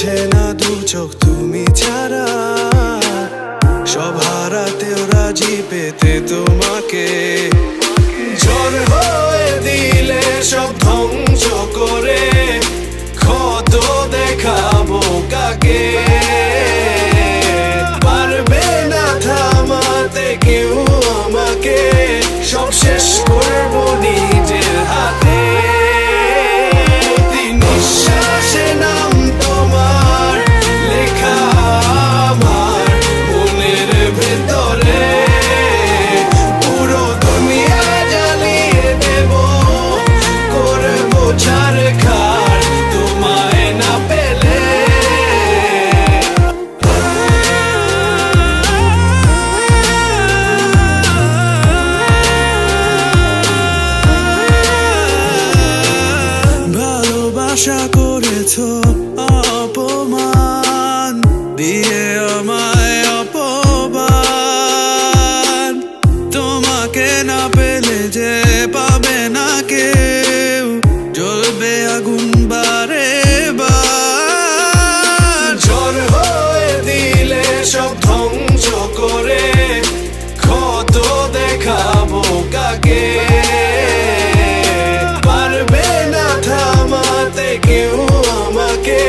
বোঝে না দু চোখ তুমি ছাড়া, সব হারাতেও রাজি পেতে তোমাকে। ঝড় হয়ে দিলে সব ধ্বংস করে ক্ষত দেখাবো কাকে? পারবে না থামাতে কেউ আমাকে, সব শেষ করবো নিজের হাতে। নিঃশ্বাসে নাম তোমার লেখা আমার মনের ভেতরে, পুরো দুনিয়া জ্বালিয়ে দেব, করবো ছারখার তোমায় না পেলে। ভালোবাসা করেছো অপমান দিয়ে আমায় অপমান, তোমাকে না পেলে যে পাবে না কেউ, জ্বলবে আগুন বারে বার। ঝড় হয়ে দিলে সব ধ্বংস করে ক্ষত দেখাবো কাকে? পারবে না থামাতে কেউ আমাকে,